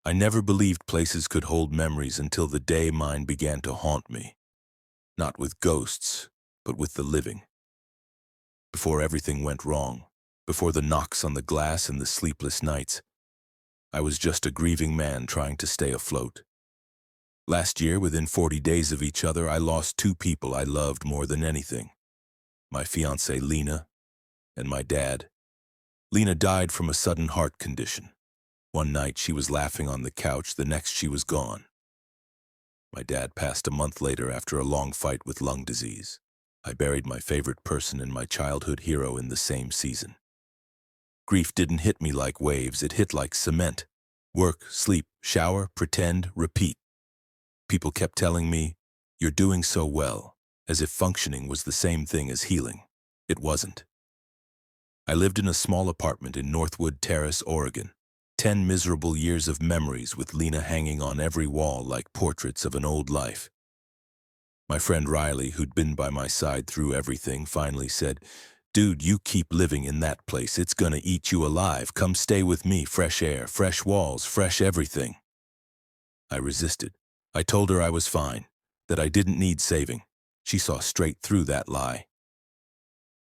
I never believed places could hold memories until the day mine began to haunt me. Not with ghosts, but with the living. Before everything went wrong, before the knocks on the glass and the sleepless nights, I was just a grieving man trying to stay afloat. Last year, within 40 days of each other, I lost two people I loved more than anything. My fiancée, Lena, and my dad. Lena died from a sudden heart condition. One night she was laughing on the couch, the next she was gone. My dad passed a month later after a long fight with lung disease. I buried my favorite person and my childhood hero in the same season. Grief didn't hit me like waves, it hit like cement. Work, sleep, shower, pretend, repeat. People kept telling me, "You're doing so well," as if functioning was the same thing as healing. It wasn't. I lived in a small apartment in Northwood Terrace, Oregon. 10 miserable years of memories with Lena hanging on every wall like portraits of an old life. My friend Riley, who'd been by my side through everything, finally said, "Dude, you keep living in that place. It's gonna eat you alive. Come stay with me. Fresh air, fresh walls, fresh everything." I resisted. I told her I was fine, that I didn't need saving. She saw straight through that lie.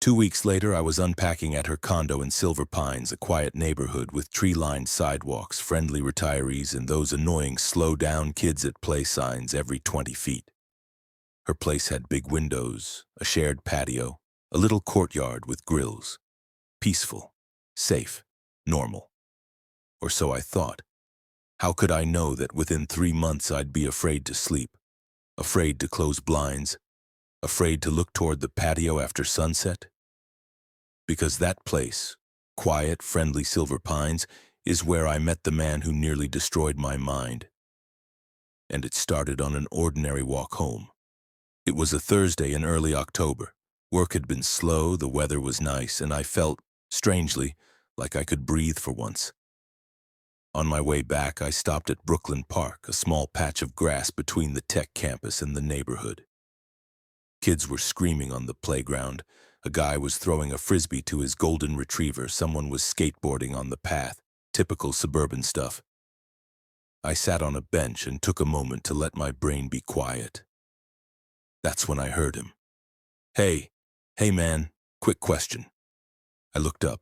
2 weeks later, I was unpacking at her condo in Silver Pines, a quiet neighborhood with tree-lined sidewalks, friendly retirees, and those annoying slow-down kids at play signs every 20 feet. Her place had big windows, a shared patio, a little courtyard with grills. Peaceful, safe, normal. Or so I thought. How could I know that within 3 months I'd be afraid to sleep, afraid to close blinds, afraid to look toward the patio after sunset? Because that place, quiet, friendly Silver Pines, is where I met the man who nearly destroyed my mind. And it started on an ordinary walk home. It was a Thursday in early October. Work had been slow, the weather was nice, and I felt, strangely, like I could breathe for once. On my way back, I stopped at Brooklyn Park, a small patch of grass between the tech campus and the neighborhood. Kids were screaming on the playground. A guy was throwing a frisbee to his golden retriever. Someone was skateboarding on the path. Typical suburban stuff. I sat on a bench and took a moment to let my brain be quiet. That's when I heard him. Hey man, quick question." I looked up.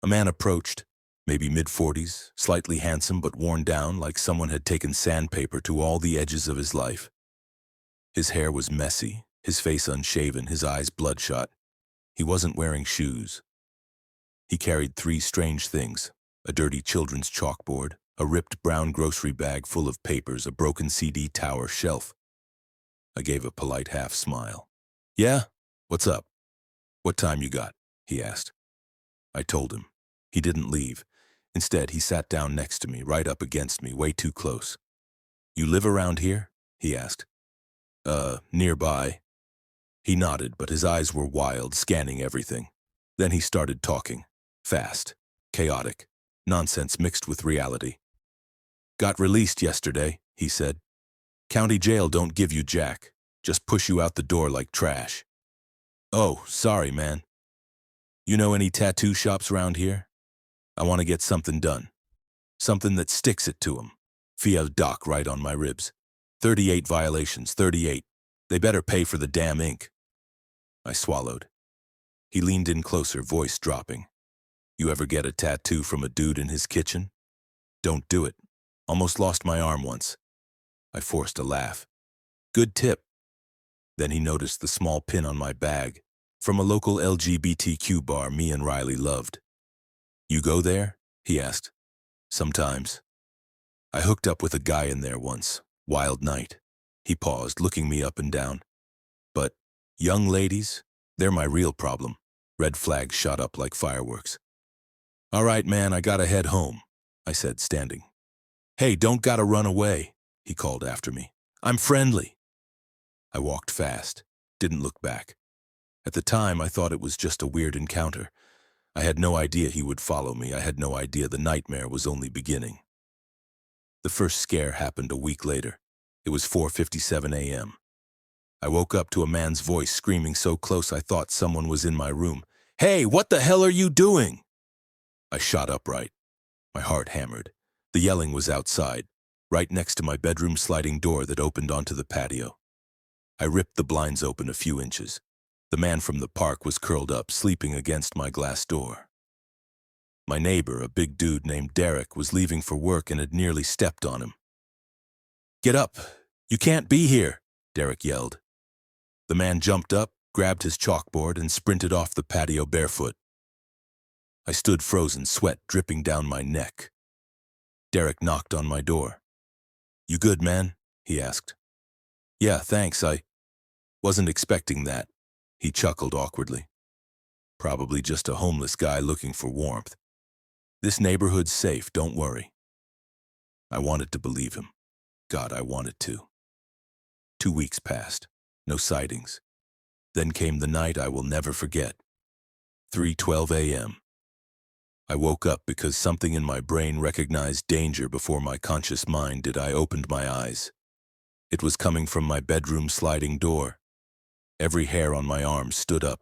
A man approached, maybe mid-40s, slightly handsome but worn down like someone had taken sandpaper to all the edges of his life. His hair was messy, his face unshaven, his eyes bloodshot. He wasn't wearing shoes. He carried 3 strange things: a dirty children's chalkboard, a ripped brown grocery bag full of papers, a broken CD tower shelf. I gave a polite half smile. "Yeah? What's up? What time you got?" he asked. I told him. He didn't leave. Instead, he sat down next to me, right up against me, way too close. "You live around here?" he asked. Nearby." He nodded, but his eyes were wild, scanning everything. Then he started talking. Fast, chaotic, nonsense mixed with reality. "Got released yesterday," he said. "County jail don't give you jack. Just push you out the door like trash." "Oh, sorry, man. You know any tattoo shops around here? I want to get something done. Something that sticks it to 'em. Fia doc right on my ribs. 38 violations, 38. They better pay for the damn ink." I swallowed. He leaned in closer, voice dropping. "You ever get a tattoo from a dude in his kitchen? Don't do it. Almost lost my arm once." I forced a laugh. "Good tip." Then he noticed the small pin on my bag, from a local LGBTQ bar me and Riley loved. "You go there?" he asked. "Sometimes. I hooked up with a guy in there once. Wild night." He paused, looking me up and down. "But young ladies, they're my real problem." Red flags shot up like fireworks. "All right, man, I gotta head home," I said, standing. "Hey, don't gotta run away," he called after me. "I'm friendly." I walked fast, didn't look back. At the time, I thought it was just a weird encounter. I had no idea he would follow me. I had no idea the nightmare was only beginning. The first scare happened a week later. It was 4:57 a.m. I woke up to a man's voice screaming so close I thought someone was in my room. "Hey, what the hell are you doing?" I shot upright. My heart hammered. The yelling was outside, right next to my bedroom sliding door that opened onto the patio. I ripped the blinds open a few inches. The man from the park was curled up, sleeping against my glass door. My neighbor, a big dude named Derek, was leaving for work and had nearly stepped on him. "Get up! You can't be here!" Derek yelled. The man jumped up, grabbed his chalkboard, and sprinted off the patio barefoot. I stood frozen, sweat dripping down my neck. Derek knocked on my door. "You good, man?" he asked. "Yeah, thanks, I wasn't expecting that." He chuckled awkwardly. "Probably just a homeless guy looking for warmth. This neighborhood's safe, don't worry." I wanted to believe him. God, I wanted to. 2 weeks passed. No sightings. Then came the night I will never forget. 3:12 a.m. I woke up because something in my brain recognized danger before my conscious mind did. I opened my eyes. It was coming from my bedroom sliding door. Every hair on my arm stood up.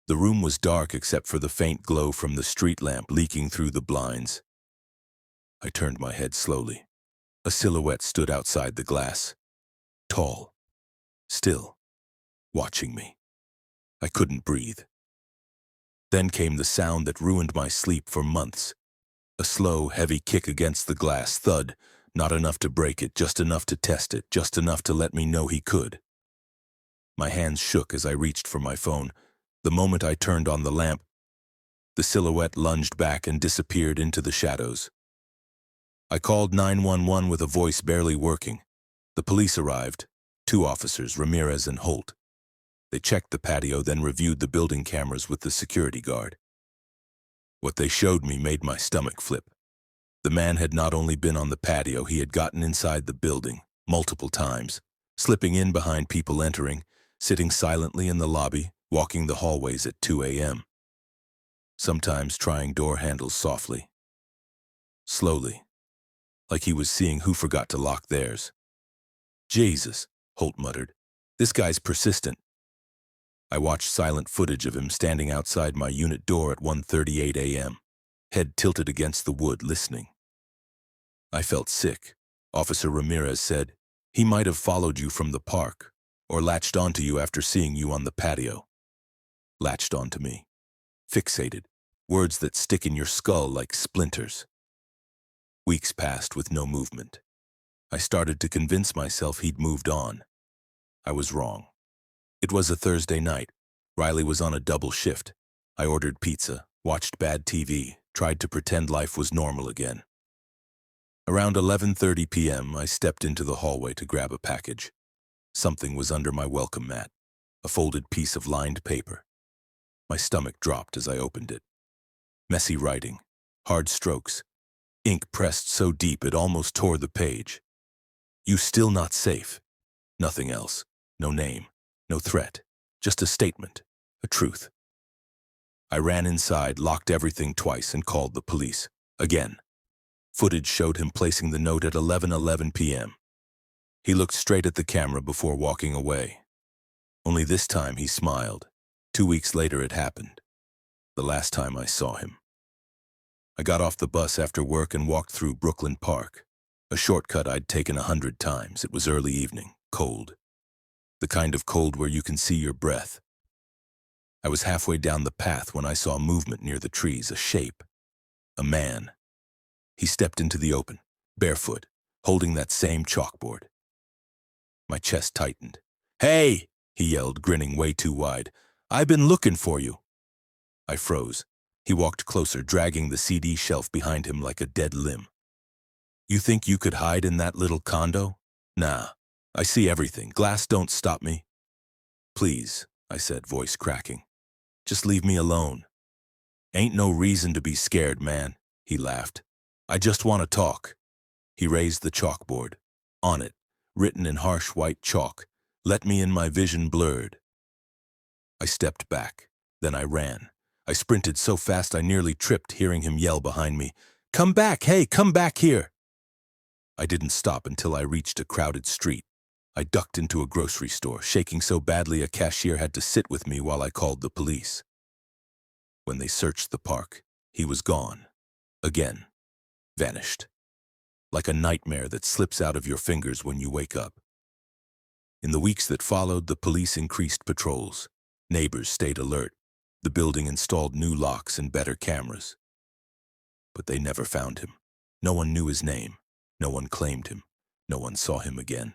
The room was dark except for the faint glow from the street lamp leaking through the blinds. I turned my head slowly. A silhouette stood outside the glass. Tall. Still. Watching me. I couldn't breathe. Then came the sound that ruined my sleep for months. A slow, heavy kick against the glass, thud, not enough to break it, just enough to test it, just enough to let me know he could. My hands shook as I reached for my phone. The moment I turned on the lamp, the silhouette lunged back and disappeared into the shadows. I called 911 with a voice barely working. The police arrived, 2 officers, Ramirez and Holt. They checked the patio, then reviewed the building cameras with the security guard. What they showed me made my stomach flip. The man had not only been on the patio, he had gotten inside the building, multiple times, slipping in behind people entering, sitting silently in the lobby, walking the hallways at 2 a.m. Sometimes trying door handles softly. Slowly, like he was seeing who forgot to lock theirs. "Jesus," Holt muttered. "This guy's persistent." I watched silent footage of him standing outside my unit door at 1:38 a.m., head tilted against the wood, listening. I felt sick. Officer Ramirez said, "He might have followed you from the park, or latched onto you after seeing you on the patio." Latched onto me. Fixated. Words that stick in your skull like splinters. Weeks passed with no movement. I started to convince myself he'd moved on. I was wrong. It was a Thursday night. Riley was on a double shift. I ordered pizza, watched bad TV, tried to pretend life was normal again. Around 11:30 p.m., I stepped into the hallway to grab a package. Something was under my welcome mat, a folded piece of lined paper. My stomach dropped as I opened it. Messy writing, hard strokes, ink pressed so deep it almost tore the page. "You still not safe." Nothing else. No name. No threat. Just a statement. A truth. I ran inside, locked everything twice, and called the police. Again. Footage showed him placing the note at 11:11 p.m. He looked straight at the camera before walking away. Only this time he smiled. 2 weeks later it happened. The last time I saw him. I got off the bus after work and walked through Brooklyn Park. A shortcut I'd taken 100 times. It was early evening, cold. The kind of cold where you can see your breath. I was halfway down the path when I saw movement near the trees, a shape. A man. He stepped into the open, barefoot, holding that same chalkboard. My chest tightened. "Hey!" he yelled, grinning way too wide. "I've been looking for you." I froze. He walked closer, dragging the CD shelf behind him like a dead limb. "You think you could hide in that little condo? Nah. I see everything. Glass don't stop me." "Please," I said, voice cracking. "Just leave me alone." "Ain't no reason to be scared, man," he laughed. "I just want to talk." He raised the chalkboard. On it, written in harsh white chalk, "Let me in, my vision blurred." I stepped back. Then I ran. I sprinted so fast I nearly tripped, hearing him yell behind me, "Come back, hey, come back here!" I didn't stop until I reached a crowded street. I ducked into a grocery store, shaking so badly a cashier had to sit with me while I called the police. When they searched the park, he was gone. Again. Vanished. like a nightmare that slips out of your fingers when you wake up. In the weeks that followed, the police increased patrols. Neighbors stayed alert. The building installed new locks and better cameras. But they never found him. No one knew his name. No one claimed him. No one saw him again.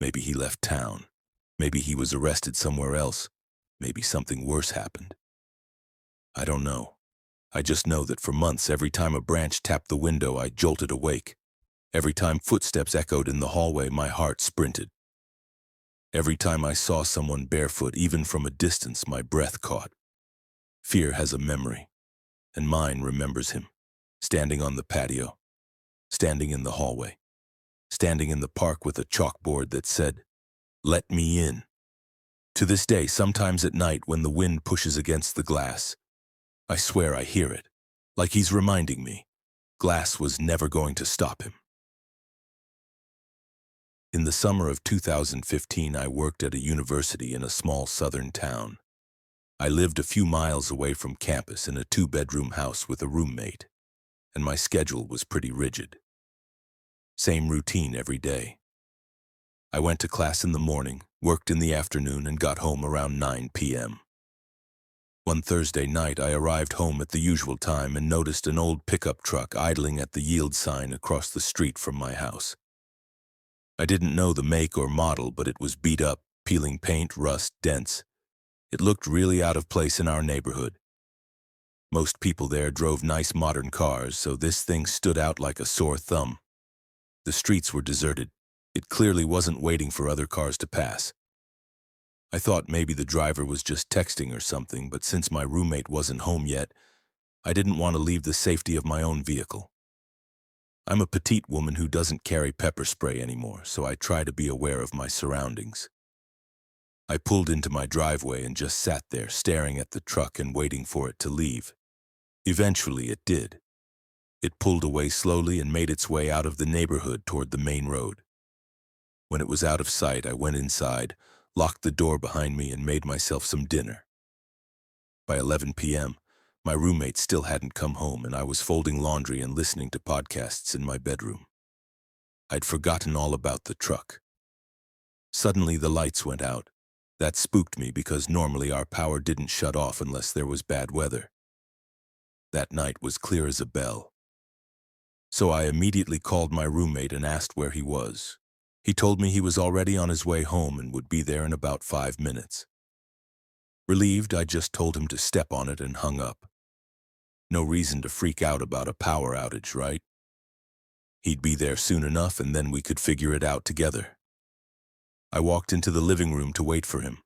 Maybe he left town. Maybe he was arrested somewhere else. Maybe something worse happened. I don't know. I just know that for months, every time a branch tapped the window, I jolted awake. Every time footsteps echoed in the hallway, my heart sprinted. Every time I saw someone barefoot, even from a distance, my breath caught. Fear has a memory, and mine remembers him, standing on the patio, standing in the hallway, standing in the park with a chalkboard that said, "Let me in." To this day, sometimes at night when the wind pushes against the glass, I swear I hear it, like he's reminding me, glass was never going to stop him. In the summer of 2015, I worked at a university in a small southern town. I lived a few miles away from campus in a 2-bedroom house with a roommate, and my schedule was pretty rigid. Same routine every day. I went to class in the morning, worked in the afternoon, and got home around 9 p.m. One Thursday night, I arrived home at the usual time and noticed an old pickup truck idling at the yield sign across the street from my house. I didn't know the make or model, but it was beat up, peeling paint, rust, dents. It looked really out of place in our neighborhood. Most people there drove nice modern cars, so this thing stood out like a sore thumb. The streets were deserted. It clearly wasn't waiting for other cars to pass. I thought maybe the driver was just texting or something, but since my roommate wasn't home yet, I didn't want to leave the safety of my own vehicle. I'm a petite woman who doesn't carry pepper spray anymore, so I try to be aware of my surroundings. I pulled into my driveway and just sat there staring at the truck and waiting for it to leave. Eventually it did. It pulled away slowly and made its way out of the neighborhood toward the main road. When it was out of sight, I went inside, locked the door behind me, and made myself some dinner. By 11 p.m., my roommate still hadn't come home, and I was folding laundry and listening to podcasts in my bedroom. I'd forgotten all about the truck. Suddenly, the lights went out. That spooked me because normally our power didn't shut off unless there was bad weather. That night was clear as a bell. So I immediately called my roommate and asked where he was. He told me he was already on his way home and would be there in about 5 minutes. Relieved, I just told him to step on it and hung up. No reason to freak out about a power outage, right? He'd be there soon enough, and then we could figure it out together. I walked into the living room to wait for him.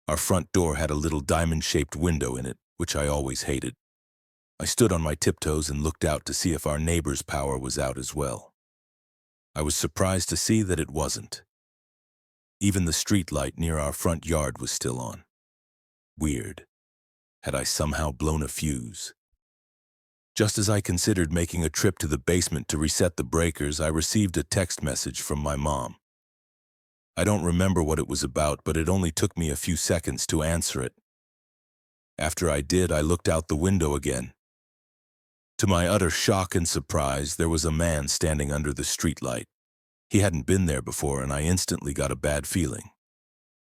Our front door had a little diamond-shaped window in it, which I always hated. I stood on my tiptoes and looked out to see if our neighbor's power was out as well. I was surprised to see that it wasn't. Even the street light near our front yard was still on. Weird. Had I somehow blown a fuse? Just as I considered making a trip to the basement to reset the breakers, I received a text message from my mom. I don't remember what it was about, but it only took me a few seconds to answer it. After I did, I looked out the window again. To my utter shock and surprise, there was a man standing under the streetlight. He hadn't been there before, and I instantly got a bad feeling.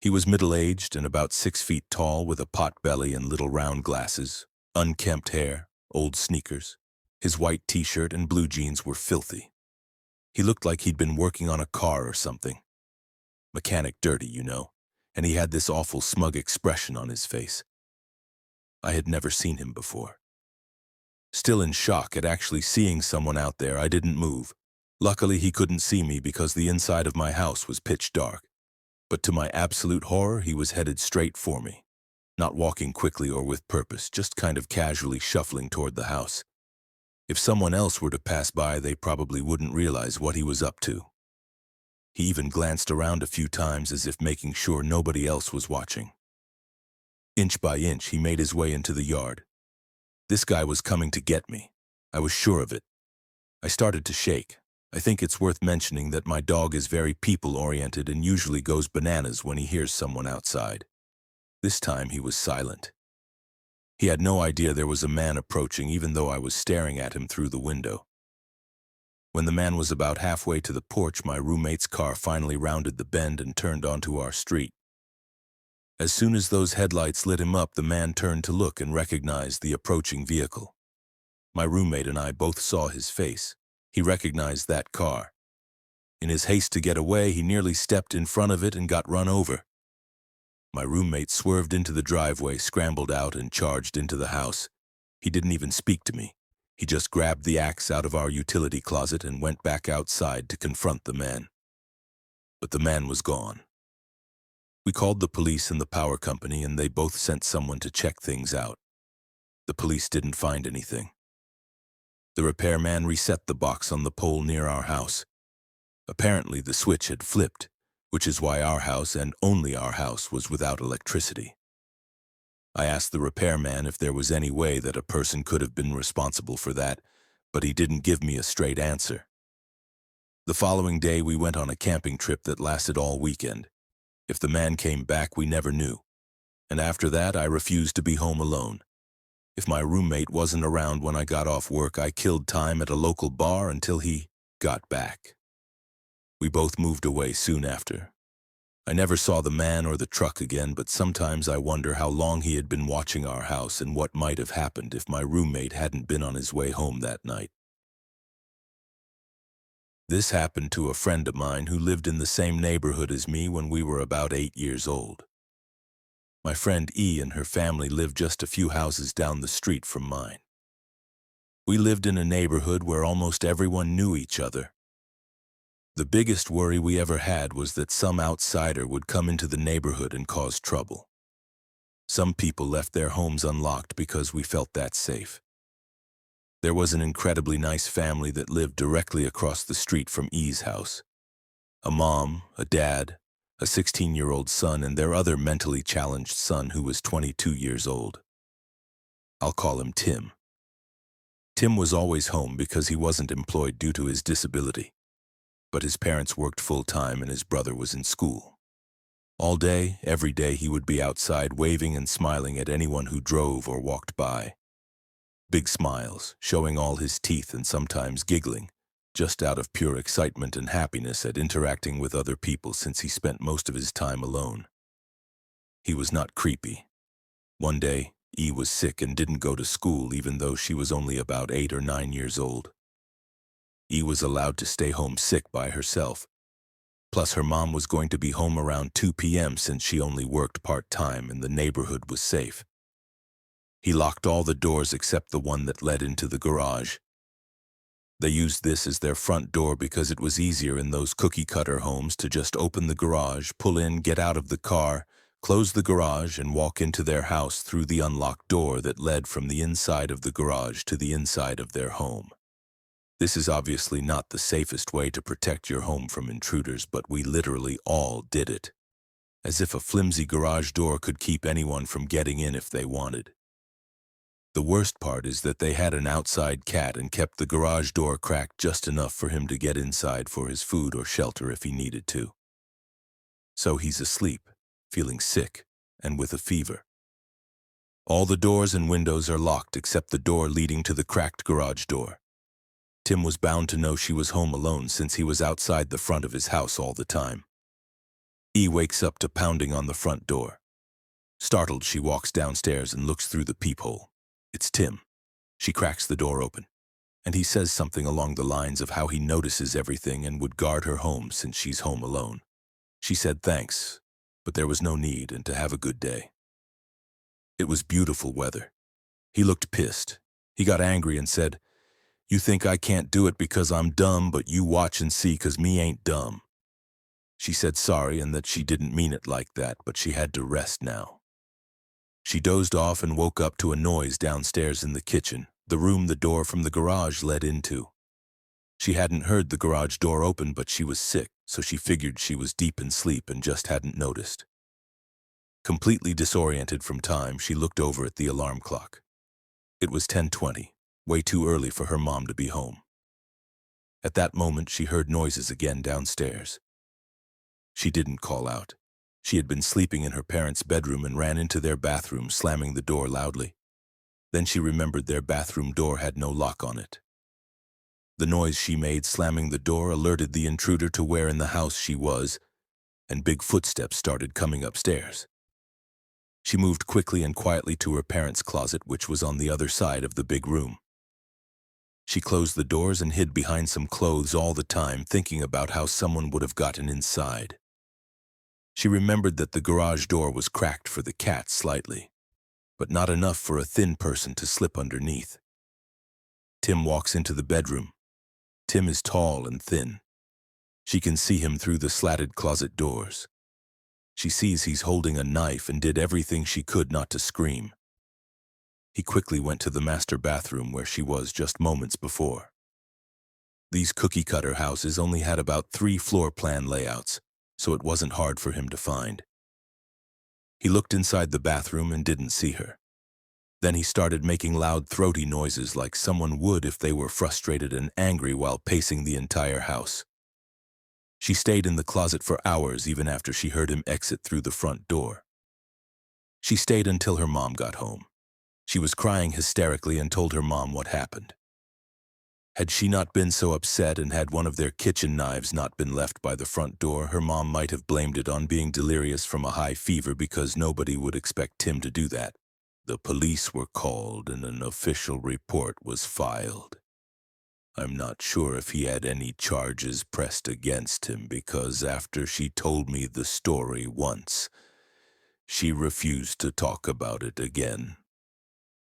He was middle-aged and about 6 feet tall, with a pot belly and little round glasses, unkempt hair, old sneakers. His white t-shirt and blue jeans were filthy. He looked like he'd been working on a car or something. Mechanic dirty, you know, and he had this awful smug expression on his face. I had never seen him before. Still in shock at actually seeing someone out there, I didn't move. Luckily, he couldn't see me because the inside of my house was pitch dark. But to my absolute horror, he was headed straight for me. Not walking quickly or with purpose, just kind of casually shuffling toward the house. If someone else were to pass by, they probably wouldn't realize what he was up to. He even glanced around a few times as if making sure nobody else was watching. Inch by inch, he made his way into the yard. This guy was coming to get me. I was sure of it. I started to shake. I think it's worth mentioning that my dog is very people-oriented and usually goes bananas when he hears someone outside. This time he was silent. He had no idea there was a man approaching, even though I was staring at him through the window. When the man was about halfway to the porch, my roommate's car finally rounded the bend and turned onto our street. As soon as those headlights lit him up, the man turned to look and recognized the approaching vehicle. My roommate and I both saw his face. He recognized that car. In his haste to get away, he nearly stepped in front of it and got run over. My roommate swerved into the driveway, scrambled out, and charged into the house. He didn't even speak to me. He just grabbed the axe out of our utility closet and went back outside to confront the man. But the man was gone. We called the police and the power company, and they both sent someone to check things out. The police didn't find anything. The repairman reset the box on the pole near our house. Apparently, the switch had flipped, which is why our house, and only our house, was without electricity. I asked the repairman if there was any way that a person could have been responsible for that, but he didn't give me a straight answer. The following day, we went on a camping trip that lasted all weekend. If the man came back, we never knew. And after that, I refused to be home alone. If my roommate wasn't around when I got off work, I killed time at a local bar until he got back. We both moved away soon after. I never saw the man or the truck again, but sometimes I wonder how long he had been watching our house and what might have happened if my roommate hadn't been on his way home that night. This happened to a friend of mine who lived in the same neighborhood as me when we were about 8 years old. My friend E and her family lived just a few houses down the street from mine. We lived in a neighborhood where almost everyone knew each other. The biggest worry we ever had was that some outsider would come into the neighborhood and cause trouble. Some people left their homes unlocked because we felt that safe. There was an incredibly nice family that lived directly across the street from E's house. A mom, a dad, a 16-year-old son, and their other mentally challenged son who was 22 years old. I'll call him Tim. Tim was always home because he wasn't employed due to his disability. But his parents worked full-time and his brother was in school. All day, every day, he would be outside waving and smiling at anyone who drove or walked by. Big smiles, showing all his teeth and sometimes giggling, just out of pure excitement and happiness at interacting with other people since he spent most of his time alone. He was not creepy. One day, E was sick and didn't go to school even though she was only about 8 or 9 years old. E was allowed to stay home sick by herself. Plus, her mom was going to be home around 2 p.m. since she only worked part-time and the neighborhood was safe. He locked all the doors except the one that led into the garage. They used this as their front door because it was easier in those cookie-cutter homes to just open the garage, pull in, get out of the car, close the garage, and walk into their house through the unlocked door that led from the inside of the garage to the inside of their home. This is obviously not the safest way to protect your home from intruders, but we literally all did it. As if a flimsy garage door could keep anyone from getting in if they wanted. The worst part is that they had an outside cat and kept the garage door cracked just enough for him to get inside for his food or shelter if he needed to. So he's asleep, feeling sick, and with a fever. All the doors and windows are locked except the door leading to the cracked garage door. Tim was bound to know she was home alone since he was outside the front of his house all the time. E wakes up to pounding on the front door. Startled, she walks downstairs and looks through the peephole. It's Tim. She cracks the door open, and he says something along the lines of how he notices everything and would guard her home since she's home alone. She said thanks, but there was no need and to have a good day. It was beautiful weather. He looked pissed. He got angry and said, "You think I can't do it because I'm dumb, but you watch and see 'cause me ain't dumb." She said sorry and that she didn't mean it like that, but she had to rest now. She dozed off and woke up to a noise downstairs in the kitchen, the room the door from the garage led into. She hadn't heard the garage door open, but she was sick, so she figured she was deep in sleep and just hadn't noticed. Completely disoriented from time, she looked over at the alarm clock. It was 10:20, way too early for her mom to be home. At that moment, she heard noises again downstairs. She didn't call out. She had been sleeping in her parents' bedroom and ran into their bathroom, slamming the door loudly. Then she remembered their bathroom door had no lock on it. The noise she made slamming the door alerted the intruder to where in the house she was, and big footsteps started coming upstairs. She moved quickly and quietly to her parents' closet, which was on the other side of the big room. She closed the doors and hid behind some clothes all the time, thinking about how someone would have gotten inside. She remembered that the garage door was cracked for the cat slightly, but not enough for a thin person to slip underneath. Tim walks into the bedroom. Tim is tall and thin. She can see him through the slatted closet doors. She sees he's holding a knife and did everything she could not to scream. He quickly went to the master bathroom where she was just moments before. These cookie-cutter houses only had about 3 floor plan layouts, so it wasn't hard for him to find. He looked inside the bathroom and didn't see her. Then he started making loud, throaty noises like someone would if they were frustrated and angry while pacing the entire house. She stayed in the closet for hours even after she heard him exit through the front door. She stayed until her mom got home. She was crying hysterically and told her mom what happened. Had she not been so upset and had one of their kitchen knives not been left by the front door, her mom might have blamed it on being delirious from a high fever because nobody would expect Tim to do that. The police were called and an official report was filed. I'm not sure if he had any charges pressed against him because after she told me the story once, she refused to talk about it again.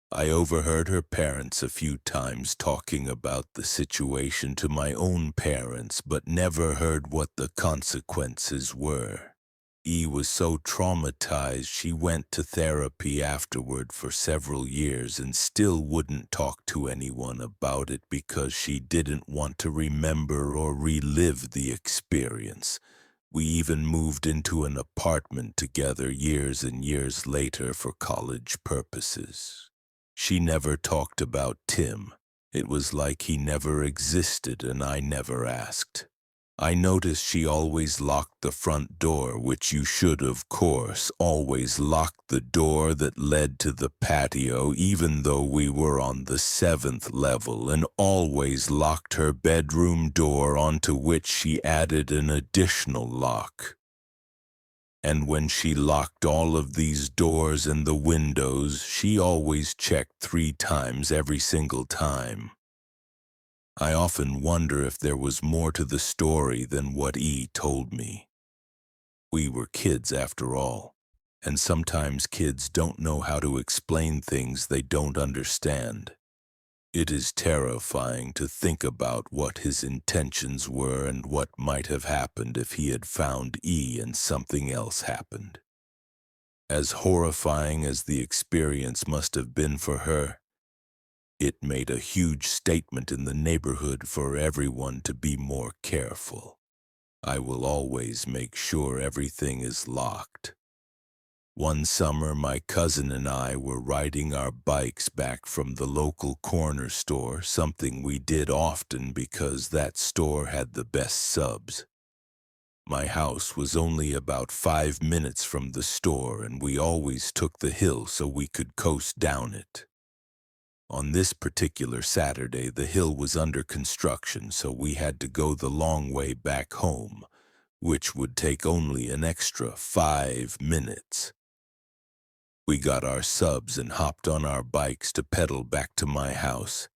I overheard her parents a few times talking about the situation to my own parents, but never heard what the consequences were. E was so traumatized she went to therapy afterward for several years and still wouldn't talk to anyone about it because she didn't want to remember or relive the experience. We even moved into an apartment together years and years later for college purposes. She never talked about Tim. It was like he never existed and I never asked. I noticed she always locked the front door, which you should, of course, always lock the door that led to the patio, even though we were on the 7th level, and always locked her bedroom door, onto which she added an additional lock. And when she locked all of these doors and the windows, she always checked 3 times every single time. I often wonder if there was more to the story than what E told me. We were kids after all, and sometimes kids don't know how to explain things they don't understand. It is terrifying to think about what his intentions were and what might have happened if he had found E and something else happened. As horrifying as the experience must have been for her, it made a huge statement in the neighborhood for everyone to be more careful. I will always make sure everything is locked. One summer, my cousin and I were riding our bikes back from the local corner store, something we did often because that store had the best subs. My house was only about 5 minutes from the store, and we always took the hill so we could coast down it. On this particular Saturday, the hill was under construction, so we had to go the long way back home, which would take only an extra 5 minutes. We got our subs and hopped on our bikes to pedal back to my house.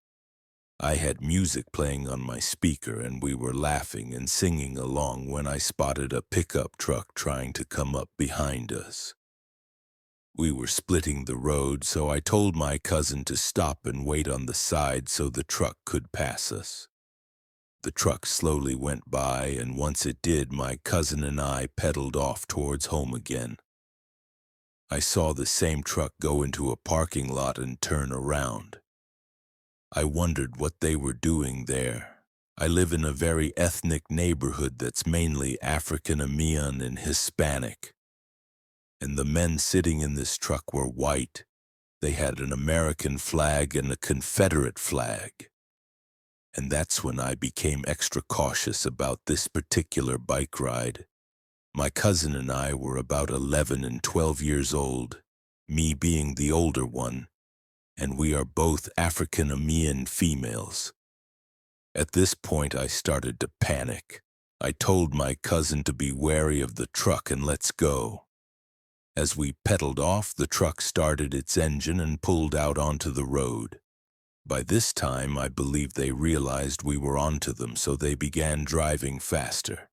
I had music playing on my speaker and we were laughing and singing along when I spotted a pickup truck trying to come up behind us. We were splitting the road, so I told my cousin to stop and wait on the side so the truck could pass us. The truck slowly went by, and once it did, my cousin and I pedaled off towards home again. I saw the same truck go into a parking lot and turn around. I wondered what they were doing there. I live in a very ethnic neighborhood that's mainly African-American and Hispanic. And the men sitting in this truck were white. They had an American flag and a Confederate flag. And that's when I became extra cautious about this particular bike ride. My cousin and I were about 11 and 12 years old, me being the older one, and we are both African-American females. At this point, I started to panic. I told my cousin to be wary of the truck and let's go. As we pedaled off, the truck started its engine and pulled out onto the road. By this time, I believe they realized we were onto them, so they began driving faster.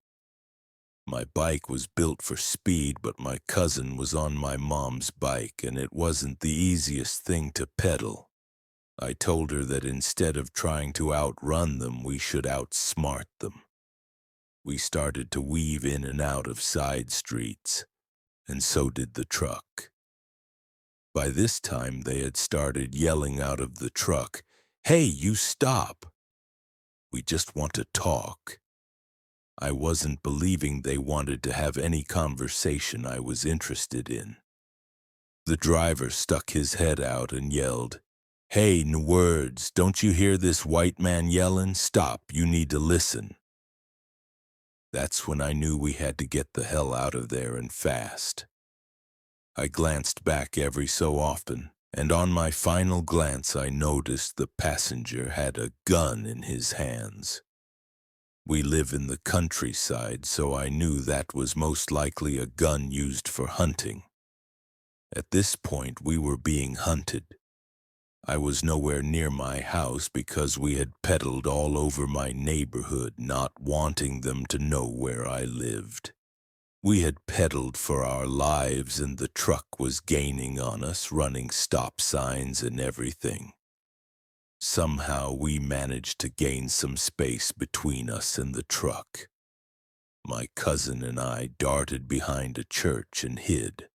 My bike was built for speed, but my cousin was on my mom's bike, and it wasn't the easiest thing to pedal. I told her that instead of trying to outrun them, we should outsmart them. We started to weave in and out of side streets, and so did the truck. By this time, they had started yelling out of the truck, "Hey, you stop! We just want to talk." I wasn't believing they wanted to have any conversation I was interested in. The driver stuck his head out and yelled, "Hey, n words, don't you hear this white man yelling? Stop, you need to listen." That's when I knew we had to get the hell out of there and fast. I glanced back every so often, and on my final glance I noticed the passenger had a gun in his hands. We live in the countryside, so I knew that was most likely a gun used for hunting. At this point, we were being hunted. I was nowhere near my house because we had pedaled all over my neighborhood, not wanting them to know where I lived. We had pedaled for our lives, and the truck was gaining on us, running stop signs and everything. Somehow we managed to gain some space between us and the truck. My cousin and I darted behind a church and hid.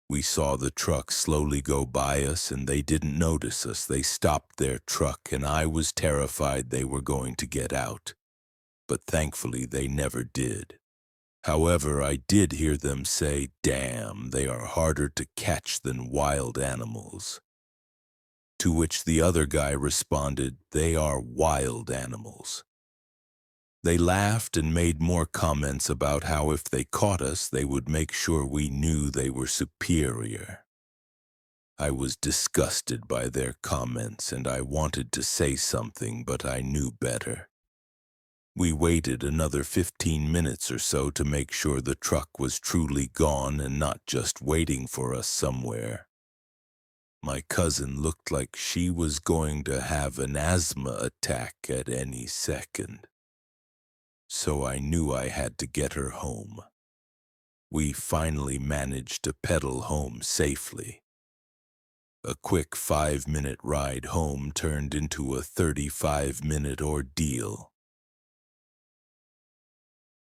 We saw the truck slowly go by us, and they didn't notice us. They stopped their truck, and I was terrified they were going to get out. But thankfully they never did. However, I did hear them say, "Damn, they are harder to catch than wild animals." To which the other guy responded, "They are wild animals." They laughed and made more comments about how if they caught us, they would make sure we knew they were superior. I was disgusted by their comments, and I wanted to say something, but I knew better. We waited another 15 minutes or so to make sure the truck was truly gone and not just waiting for us somewhere. My cousin looked like she was going to have an asthma attack at any second. So I knew I had to get her home. We finally managed to pedal home safely. A quick 5-minute ride home turned into a 35-minute ordeal.